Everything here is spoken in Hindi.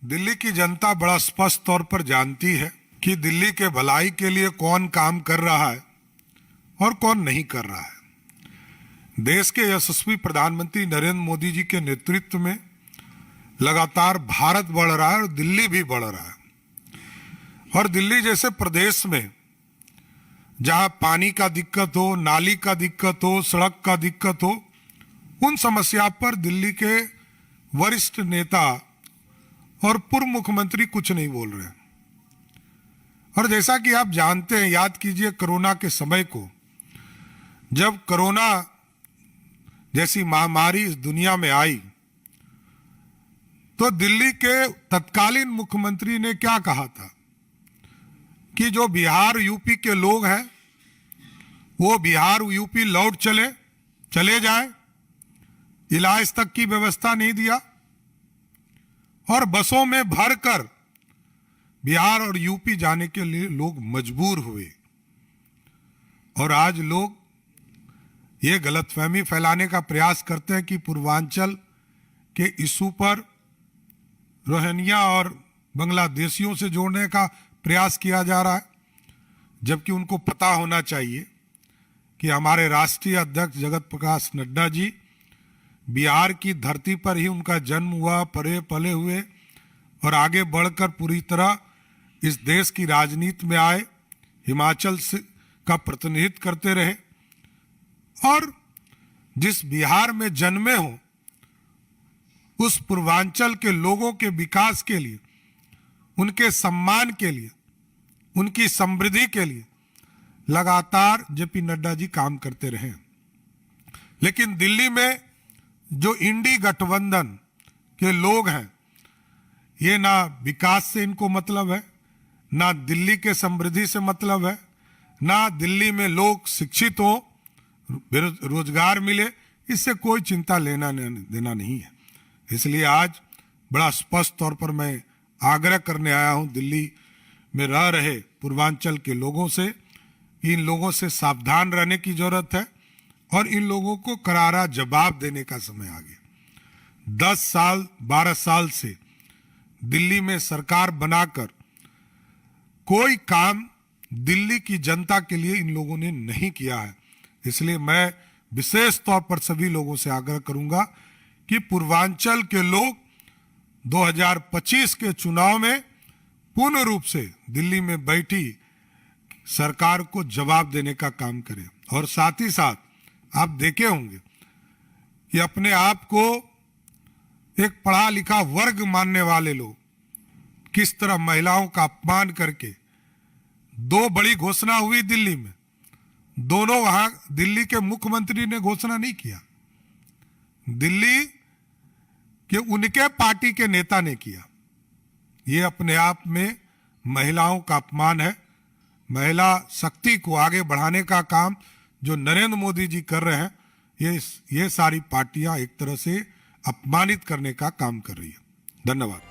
दिल्ली की जनता बड़ा स्पष्ट तौर पर जानती है कि दिल्ली के भलाई के लिए कौन काम कर रहा है और कौन नहीं कर रहा है। देश के यशस्वी प्रधानमंत्री नरेंद्र मोदी जी के नेतृत्व में लगातार भारत बढ़ रहा है और दिल्ली भी बढ़ रहा है। और दिल्ली जैसे प्रदेश में जहां पानी का दिक्कत हो, नाली का दिक्कत हो, सड़क का दिक्कत हो, उन समस्या पर दिल्ली के वरिष्ठ नेता और पूर्व मुख्यमंत्री कुछ नहीं बोल रहे हैं। और जैसा कि आप जानते हैं, याद कीजिए कोरोना के समय को, जब कोरोना जैसी महामारी इस दुनिया में आई तो दिल्ली के तत्कालीन मुख्यमंत्री ने क्या कहा था कि जो बिहार यूपी के लोग हैं वो बिहार यूपी लौट चले जाएं। इलाज तक की व्यवस्था नहीं दिया और बसों में भरकर बिहार और यूपी जाने के लिए लोग मजबूर हुए। और आज लोग ये गलतफहमी फैलाने का प्रयास करते हैं कि पूर्वांचल के इशू पर रोहिंग्या और बांग्लादेशियों से जोड़ने का प्रयास किया जा रहा है, जबकि उनको पता होना चाहिए कि हमारे राष्ट्रीय अध्यक्ष जगत प्रकाश नड्डा जी बिहार की धरती पर ही उनका जन्म हुआ, पले हुए और आगे बढ़कर पूरी तरह इस देश की राजनीति में आए, हिमाचल का प्रतिनिधित्व करते रहे और जिस बिहार में जन्मे हो उस पूर्वांचल के लोगों के विकास के लिए, उनके सम्मान के लिए, उनकी समृद्धि के लिए लगातार जेपी नड्डा जी काम करते रहे। लेकिन दिल्ली में जो इंडी गठबंधन के लोग हैं, ये ना विकास से इनको मतलब है, ना दिल्ली के समृद्धि से मतलब है, ना दिल्ली में लोग शिक्षित हो, रोजगार मिले, इससे कोई चिंता लेना देना नहीं है। इसलिए आज बड़ा स्पष्ट तौर पर मैं आग्रह करने आया हूं दिल्ली में रह रहे पूर्वांचल के लोगों से, इन लोगों से सावधान रहने की जरूरत है और इन लोगों को करारा जवाब देने का समय आ गया। 10 साल 12 साल से दिल्ली में सरकार बनाकर कोई काम दिल्ली की जनता के लिए इन लोगों ने नहीं किया है। इसलिए मैं विशेष तौर पर सभी लोगों से आग्रह करूंगा कि पूर्वांचल के लोग 2025 के चुनाव में पूर्ण रूप से दिल्ली में बैठी सरकार को जवाब देने का काम करें। और साथ ही साथ आप देखे होंगे कि अपने आप को एक पढ़ा लिखा वर्ग मानने वाले लोग किस तरह महिलाओं का अपमान करके 2 बड़ी घोषणा हुई दिल्ली में, दोनों वहां दिल्ली के मुख्यमंत्री ने घोषणा नहीं किया, दिल्ली के उनके पार्टी के नेता ने किया। ये अपने आप में महिलाओं का अपमान है। महिला शक्ति को आगे बढ़ाने का काम जो नरेंद्र मोदी जी कर रहे हैं, ये सारी पार्टियां एक तरह से अपमानित करने का काम कर रही है। धन्यवाद।